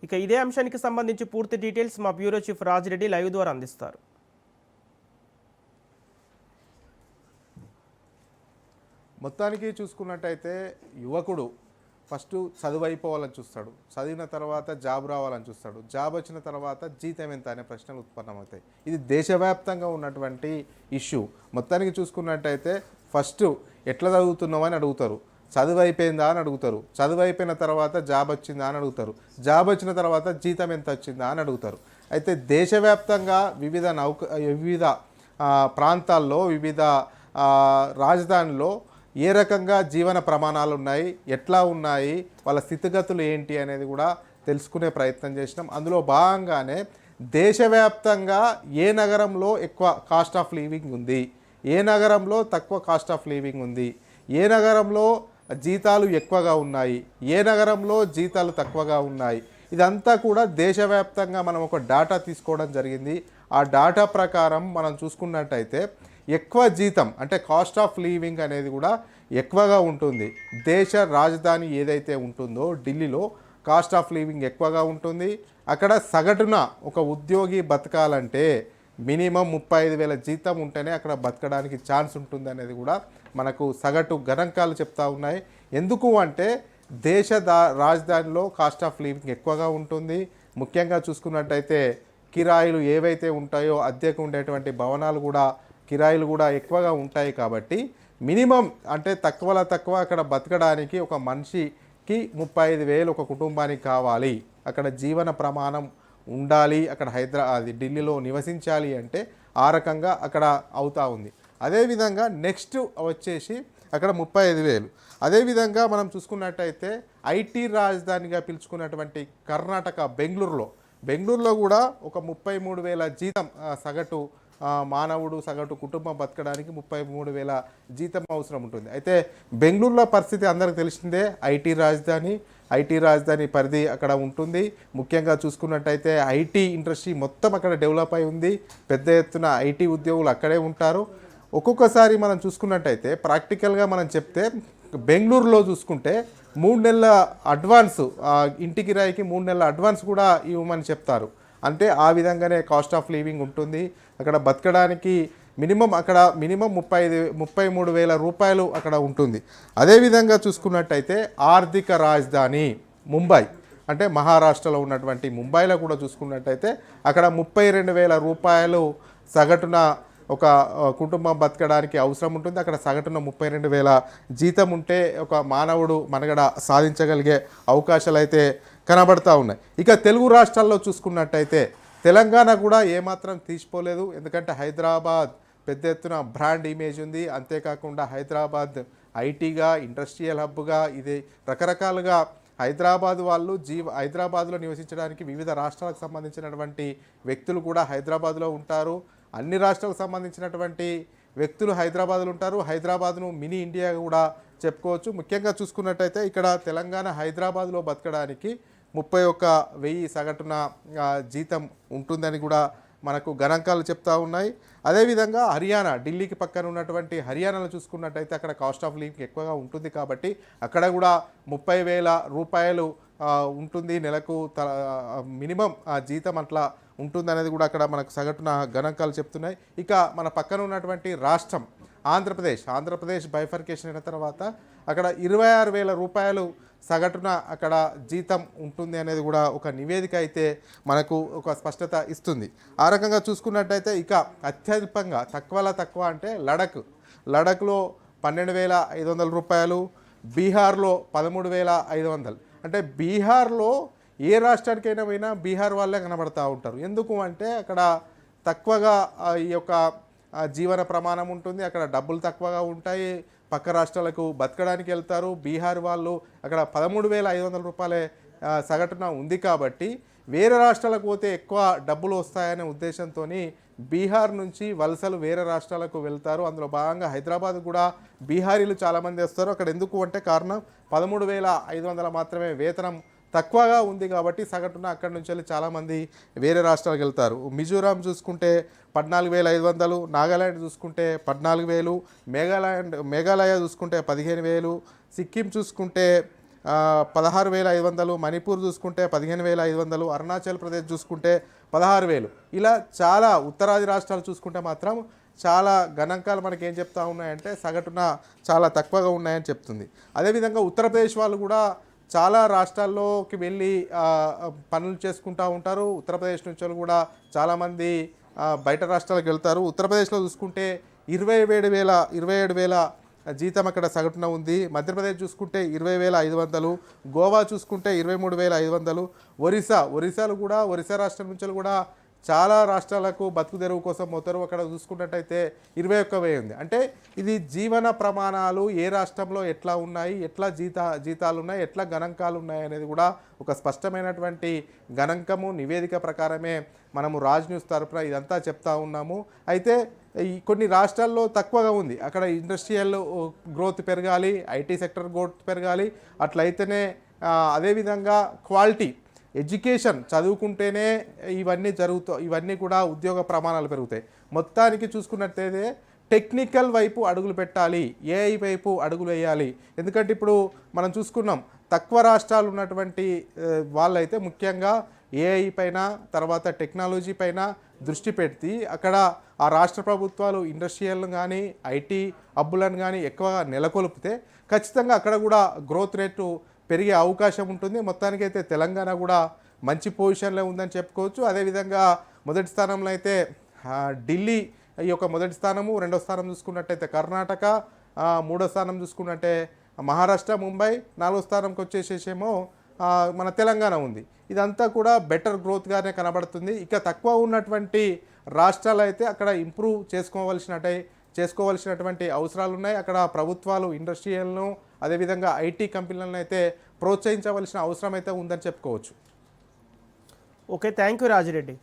ఇక ఇదే అంశానికి సంబంధించి పూర్తి డీటెయిల్స్ మా బ్యూరో చీఫ్ రాజిరెడ్డి లైవ్ ద్వారా అందిస్తారు. మొత్తానికి చూసుకున్నట్టయితే యువకుడు ఫస్ట్ చదువు అయిపోవాలని చూస్తాడు, చదివిన తర్వాత జాబ్ రావాలని చూస్తాడు, జాబ్ వచ్చిన తర్వాత జీతం ఎంత అనే ప్రశ్నలు ఉత్పన్నమవుతాయి. ఇది దేశవ్యాప్తంగా ఉన్నటువంటి ఇష్యూ. మొత్తానికి చూసుకున్నట్టయితే ఫస్ట్ ఎట్లా చదువుతున్నావు అని అడుగుతారు, చదువు అయిపోయిందా అని అడుగుతారు, చదువు అయిపోయిన తర్వాత జాబ్ వచ్చిందా అని అడుగుతారు, జాబ్ వచ్చిన తర్వాత జీతం ఎంత వచ్చిందా అని అడుగుతారు. అయితే దేశవ్యాప్తంగా వివిధ ప్రాంతాల్లో వివిధ రాజధానిలో ఏ రకంగా జీవన ప్రమాణాలు ఉన్నాయి, ఎట్లా ఉన్నాయి, వాళ్ళ స్థితిగతులు ఏంటి అనేది కూడా తెలుసుకునే ప్రయత్నం చేసినాం. అందులో భాగంగానే దేశవ్యాప్తంగా ఏ నగరంలో ఎక్కువ కాస్ట్ ఆఫ్ లివింగ్ ఉంది, ఏ నగరంలో తక్కువ కాస్ట్ ఆఫ్ లివింగ్ ఉంది, ఏ నగరంలో జీతాలు ఎక్కువగా ఉన్నాయి, ఏ నగరంలో జీతాలు తక్కువగా ఉన్నాయి, ఇదంతా కూడా దేశవ్యాప్తంగా మనం ఒక డాటా తీసుకోవడం జరిగింది. ఆ డాటా ప్రకారం మనం చూసుకున్నట్టయితే ఎక్కువ జీతం అంటే కాస్ట్ ఆఫ్ లివింగ్ అనేది కూడా ఎక్కువగా ఉంటుంది. దేశ రాజధాని ఏదైతే ఉంటుందో ఢిల్లీలో కాస్ట్ ఆఫ్ లివింగ్ ఎక్కువగా ఉంటుంది. అక్కడ సగటున ఒక ఉద్యోగి బతకాలంటే మినిమం 35,000 జీతం ఉంటేనే అక్కడ బతకడానికి ఛాన్స్ ఉంటుంది అనేది కూడా మనకు సగటు గణాంకాలు చెప్తా ఉన్నాయి. ఎందుకు అంటే దేశ రాజధానిలో కాస్ట్ ఆఫ్ లివింగ్ ఎక్కువగా ఉంటుంది. ముఖ్యంగా చూసుకున్నట్టయితే కిరాయిలు ఏవైతే ఉంటాయో అద్దెకు ఉండేటువంటి భవనాలు కూడా కిరాయిలు కూడా ఎక్కువగా ఉంటాయి. కాబట్టి మినిమం అంటే తక్కువ అక్కడ బతకడానికి ఒక మనిషికి 35,000 ఒక కుటుంబానికి కావాలి. అక్కడ జీవన ప్రమాణం ఉండాలి, అక్కడ ఢిల్లీలో నివసించాలి అంటే ఆ రకంగా అక్కడ అవుతూ ఉంది. అదేవిధంగా నెక్స్ట్ వచ్చేసి అక్కడ 35,000. అదేవిధంగా మనం చూసుకున్నట్టయితే ఐటీ రాజధానిగా పిలుచుకున్నటువంటి కర్ణాటక బెంగళూరులో కూడా ఒక 33,000 జీతం సగటు మానవుడు సగటు కుటుంబం బతకడానికి 33,000 జీతం అవసరం ఉంటుంది. అయితే బెంగళూరులో పరిస్థితి అందరికీ తెలిసిందే. ఐటీ రాజధాని పరిధి అక్కడ ఉంటుంది. ముఖ్యంగా చూసుకున్నట్టయితే ఐటీ ఇండస్ట్రీ మొత్తం అక్కడ డెవలప్ అయి ఉంది. పెద్ద ఎత్తున ఐటీ ఉద్యోగులు అక్కడే ఉంటారు. ఒక్కొక్కసారి మనం చూసుకున్నట్టయితే ప్రాక్టికల్గా మనం చెప్తే బెంగళూరులో చూసుకుంటే 3 నెలల అడ్వాన్స్, ఇంటి కిరాయికి 3 నెలల అడ్వాన్స్ కూడా ఇవ్వమని చెప్తారు. అంటే ఆ విధంగానే కాస్ట్ ఆఫ్ లివింగ్ ఉంటుంది. అక్కడ బతకడానికి మినిమం 33,000 రూపాయలు అక్కడ ఉంటుంది. అదేవిధంగా చూసుకున్నట్టయితే ఆర్థిక రాజధాని ముంబై అంటే మహారాష్ట్రలో ఉన్నటువంటి ముంబైలో కూడా చూసుకున్నట్టయితే అక్కడ 32,000 రూపాయలు సగటున ఒక కుటుంబం బతకడానికి అవసరం ఉంటుంది. అక్కడ సగటున 32,000 జీతం ఉంటే ఒక మానవుడు మనుగడ సాధించగలిగే అవకాశాలు అయితే కనబడతా ఉన్నాయి. ఇక తెలుగు రాష్ట్రాల్లో చూసుకున్నట్టయితే తెలంగాణ కూడా ఏమాత్రం తీసిపోలేదు. ఎందుకంటే హైదరాబాద్ పెద్ద ఎత్తున బ్రాండ్ ఇమేజ్ ఉంది. అంతేకాకుండా హైదరాబాద్ ఐటీగా ఇండస్ట్రియల్ హబ్గా ఇది రకరకాలుగా హైదరాబాద్లో నివసించడానికి వివిధ రాష్ట్రాలకు సంబంధించినటువంటి వ్యక్తులు కూడా హైదరాబాద్లో ఉంటారు. అన్ని రాష్ట్రాలకు సంబంధించినటువంటి వ్యక్తులు హైదరాబాద్లో ఉంటారు. హైదరాబాద్ను మినీ ఇండియా కూడా చెప్పుకోవచ్చు. ముఖ్యంగా చూసుకున్నట్టయితే ఇక్కడ తెలంగాణ హైదరాబాద్లో బతకడానికి 31,000 సగటున జీతం ఉంటుందని కూడా మనకు గణాంకాలు చెప్తా ఉన్నాయి. అదేవిధంగా హర్యానా, ఢిల్లీకి పక్కన ఉన్నటువంటి హర్యానాలో చూసుకున్నట్టయితే అక్కడ కాస్ట్ ఆఫ్ లివింగ్ ఎక్కువగా ఉంటుంది. కాబట్టి అక్కడ కూడా 30,000 రూపాయలు ఉంటుంది నెలకు, మినిమం జీతం అట్లా ఉంటుంది అనేది కూడా అక్కడ మనకు సగటున గణాంకాలు చెప్తున్నాయి. ఇక మన పక్కన ఉన్నటువంటి రాష్ట్రం ఆంధ్రప్రదేశ్ బైఫర్కేషన్ అయిన తర్వాత అక్కడ 26,000 రూపాయలు సగటున అక్కడ జీతం ఉంటుంది అనేది కూడా ఒక నివేదిక అయితే మనకు ఒక స్పష్టత ఇస్తుంది. ఆ రకంగా చూసుకున్నట్టయితే ఇక అత్యల్పంగా తక్కువ అంటే లడఖ్లో 12,500 రూపాయలు, బీహార్లో 13,500. అంటే బీహార్లో ఏ రాష్ట్రానికైనా పోయినా బీహార్ వాళ్ళే కనబడతా ఉంటారు. ఎందుకు అంటే అక్కడ తక్కువగా ఈ యొక్క జీవన ప్రమాణం ఉంటుంది, అక్కడ డబ్బులు తక్కువగా ఉంటాయి, పక్క రాష్ట్రాలకు బతకడానికి వెళ్తారు. బీహార్ వాళ్ళు అక్కడ 13,500 రూపాయలే సగటున ఉంది. కాబట్టి వేరే రాష్ట్రాలకు పోతే ఎక్కువ డబ్బులు వస్తాయనే ఉద్దేశంతో బీహార్ నుంచి వలసలు వేరే రాష్ట్రాలకు వెళ్తారు. అందులో భాగంగా హైదరాబాద్ కూడా బీహారీలు చాలామంది వస్తారు. అక్కడ ఎందుకు అంటే కారణం 13,500 మాత్రమే వేతనం తక్కువగా ఉంది కాబట్టి సగటున అక్కడి నుంచి వెళ్ళి చాలామంది వేరే రాష్ట్రాలకు వెళ్తారు. మిజోరాం చూసుకుంటే 14,500, నాగాలాండ్ చూసుకుంటే 14,000, మేఘాలయ చూసుకుంటే 15,000, సిక్కిం చూసుకుంటే 16,500, మణిపూర్ చూసుకుంటే 15,500, అరుణాచల్ ప్రదేశ్ చూసుకుంటే 16,000. ఇలా చాలా ఉత్తరాది రాష్ట్రాలు చూసుకుంటే మాత్రం చాలా గణాంకాలు మనకి ఏం చెప్తా ఉన్నాయంటే సగటున చాలా తక్కువగా ఉన్నాయని చెప్తుంది. అదేవిధంగా ఉత్తరప్రదేశ్ వాళ్ళు కూడా చాలా రాష్ట్రాల్లోకి వెళ్ళి పనులు చేసుకుంటూ ఉంటారు. ఉత్తరప్రదేశ్ నుంచి కూడా చాలామంది బయట రాష్ట్రాలకు వెళ్తారు. ఉత్తరప్రదేశ్లో చూసుకుంటే 27,000 జీతం అక్కడ సగటున ఉంది. మధ్యప్రదేశ్ చూసుకుంటే 20,500, గోవా చూసుకుంటే 23,500, ఒరిస్సాలో కూడా ఒరిస్సా రాష్ట్రం నుంచి కూడా చాలా రాష్ట్రాలకు బతుకు తెరువు కోసం పోతారు. అక్కడ చూసుకున్నట్టయితే 21,000 ఉంది. అంటే ఇది జీవన ప్రమాణాలు ఏ రాష్ట్రంలో ఎట్లా ఉన్నాయి, ఎట్లా జీతాలు ఉన్నాయి, ఎట్లా గణాంకాలు ఉన్నాయి అనేది కూడా ఒక స్పష్టమైనటువంటి గణాంకము నివేదిక ప్రకారమే మనము రాజ్ న్యూస్ తరపున ఇదంతా చెప్తా ఉన్నాము. అయితే ఈ కొన్ని రాష్ట్రాల్లో తక్కువగా ఉంది. అక్కడ ఇండస్ట్రియల్ గ్రోత్ పెరగాలి, ఐటీ సెక్టర్ గ్రోత్ పెరగాలి. అట్లయితేనే అదేవిధంగా క్వాలిటీ ఎడ్యుకేషన్ చదువుకుంటేనే ఇవన్నీ కూడా ఉద్యోగ ప్రమాణాలు పెరుగుతాయి. మొత్తానికి చూసుకున్నట్టయితే టెక్నికల్ వైపు అడుగులు పెట్టాలి, ఏఐ వైపు అడుగులు వేయాలి. ఎందుకంటే ఇప్పుడు మనం చూసుకున్నాం తక్కువ రాష్ట్రాలు ఉన్నటువంటి వాళ్ళైతే ముఖ్యంగా ఏఐ పైన తర్వాత టెక్నాలజీ పైన దృష్టి పెట్టి అక్కడ ఆ రాష్ట్ర ప్రభుత్వాలు ఇండస్ట్రియల్ను కానీ ఐటీ హబ్బులను కానీ ఎక్కువగా నెలకొల్పితే ఖచ్చితంగా అక్కడ కూడా గ్రోత్ రేటు పెరిగే అవకాశం ఉంటుంది. మొత్తానికైతే తెలంగాణ కూడా మంచి పొజిషన్లో ఉందని చెప్పుకోవచ్చు. అదేవిధంగా మొదటి స్థానంలో అయితే ఢిల్లీ ఈ యొక్క మొదటి స్థానము, రెండో స్థానం చూసుకున్నట్టయితే కర్ణాటక, మూడో స్థానం చూసుకున్నట్టే మహారాష్ట్ర, ముంబై, నాలుగో స్థానంకి వచ్చేసేమో మన తెలంగాణ ఉంది. ఇదంతా కూడా బెటర్ గ్రోత్గానే కనబడుతుంది. ఇక తక్కువ ఉన్నటువంటి రాష్ట్రాలు అయితే అక్కడ ఇంప్రూవ్ చేసుకోవాల్సినటువంటి అవసరాలు ఉన్నాయి. అక్కడ ప్రభుత్వాలు ఇండస్ట్రియల్ను అదేవిధంగా ఐటీ కంపెనీలను అయితే ప్రోత్సహించవలసిన అవసరం అయితే ఉందని చెప్పుకోవచ్చు. Okay, thank you Rajireddy.